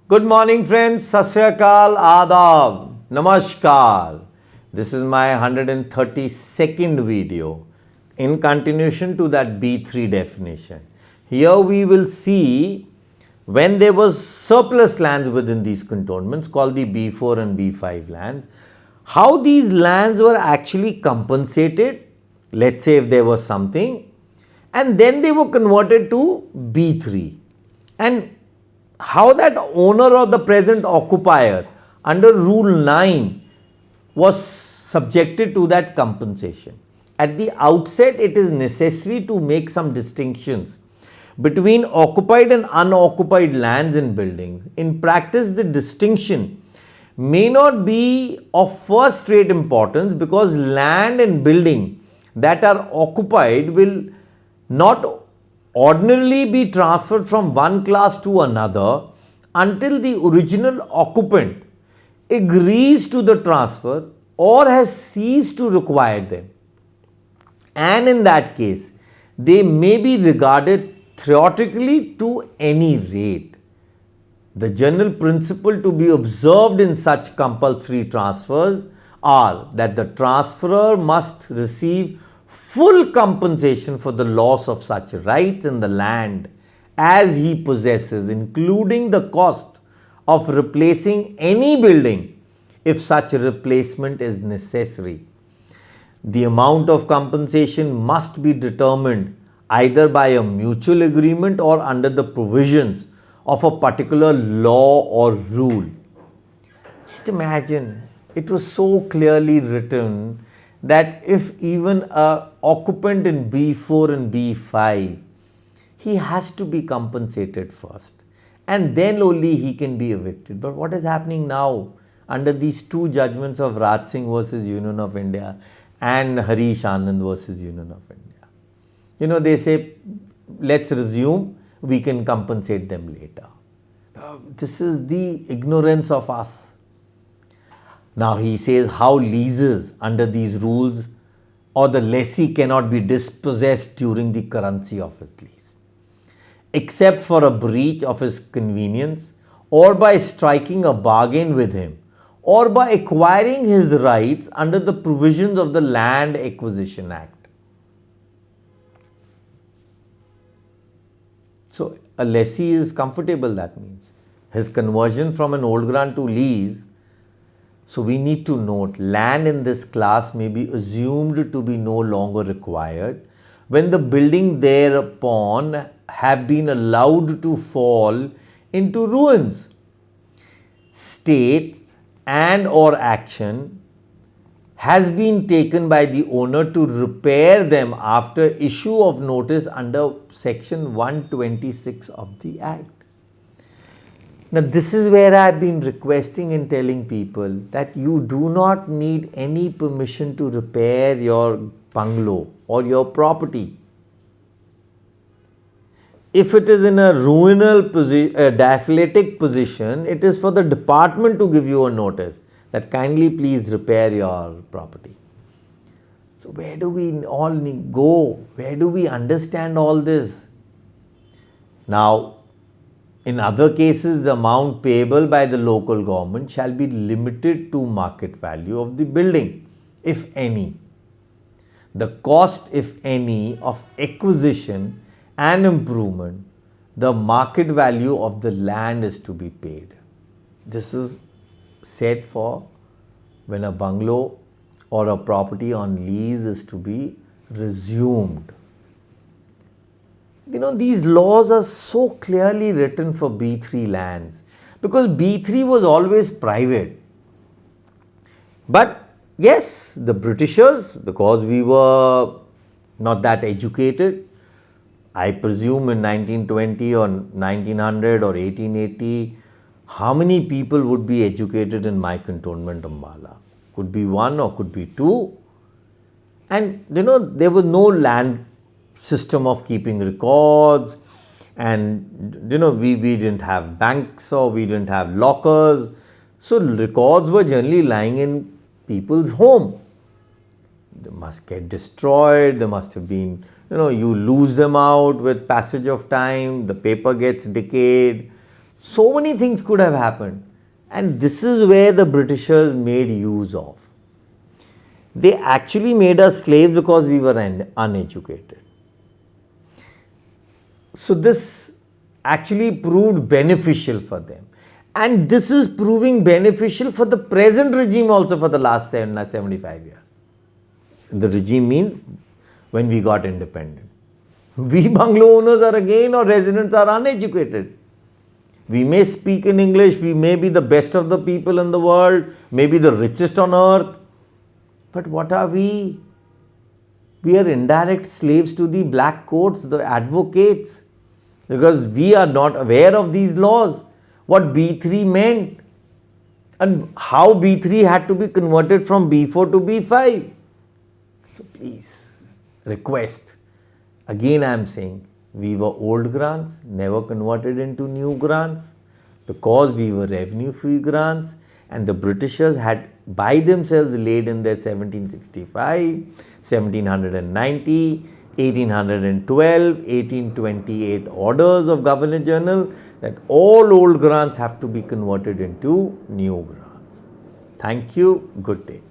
Good morning friends, Sat Sri Akal, Adab, Namaskar. This is my 132nd video in continuation to that B3 definition. Here we will see when there was surplus lands within these cantonments called the B4 and B5 lands, how these lands were actually compensated, let's say if there was something, and then they were converted to B3. And how that owner or the present occupier under Rule 9 was subjected to that compensation. At the outset, it is necessary to make some distinctions between occupied and unoccupied lands and buildings. In practice, the distinction may not be of first rate importance because land and building that are occupied will not ordinarily be transferred from one class to another until the original occupant agrees to the transfer or has ceased to require them. And in that case, they may be regarded theoretically to any rate. The general principle to be observed in such compulsory transfers are that the transferor must receive full compensation for the loss of such rights in the land as he possesses, including the cost of replacing any building if such a replacement is necessary. The amount of compensation must be determined either by a mutual agreement or under the provisions of a particular law or rule. Just imagine, it was so clearly written that if even an occupant in B4 and B5, he has to be compensated first and then only he can be evicted. But what is happening now under these two judgments of Raj Singh versus Union of India and Harish Anand versus Union of India? They say, let's resume, we can compensate them later. This is the ignorance of us. Now he says how leases under these rules or the lessee cannot be dispossessed during the currency of his lease, except for a breach of his convenience or by striking a bargain with him or by acquiring his rights under the provisions of the Land Acquisition Act. So a lessee is comfortable, that means. His conversion from an old grant to lease. So we need to note, land in this class may be assumed to be no longer required when the building thereupon have been allowed to fall into ruins. State and or action has been taken by the owner to repair them after issue of notice under section 126 of the Act. Now this is where I have been requesting and telling people that you do not need any permission to repair your bungalow or your property. If it is in a ruinal position, a diaphyletic position, it is for the department to give you a notice that kindly please repair your property. So where do we all go? Where do we understand all this? Now, in other cases, the amount payable by the local government shall be limited to market value of the building, if any. The cost, if any, of acquisition and improvement, the market value of the land is to be paid. This is said for when a bungalow or a property on lease is to be resumed. These laws are so clearly written for B3 lands because B3 was always private. But yes, the Britishers, because we were not that educated, I presume in 1920 or 1900 or 1880, how many people would be educated in my cantonment Ambala? Could be one or could be two. And there was no land system of keeping records, and we didn't have banks or we didn't have lockers, so records were generally lying in people's home. They must get destroyed, there must have been, you lose them out with passage of time, the paper gets decayed, So many things could have happened. And this is where the Britishers made use of. They actually made us slaves because we were uneducated. So this actually proved beneficial for them. And this is proving beneficial for the present regime also for the last 75 years. The regime means when we got independent. We bungalow owners are again, or residents are uneducated. We may speak in English, we may be the best of the people in the world, maybe the richest on earth. But what are we? We are indirect slaves to the black coats, the advocates, because we are not aware of these laws, what B3 meant, and how B3 had to be converted from B4 to B5. So please, request. Again I am saying, we were old grants, never converted into new grants, because we were revenue-free grants, and the Britishers had by themselves laid in their 1765, 1790, 1812, 1828 orders of Governor General that all old grants have to be converted into new grants. Thank you. Good day.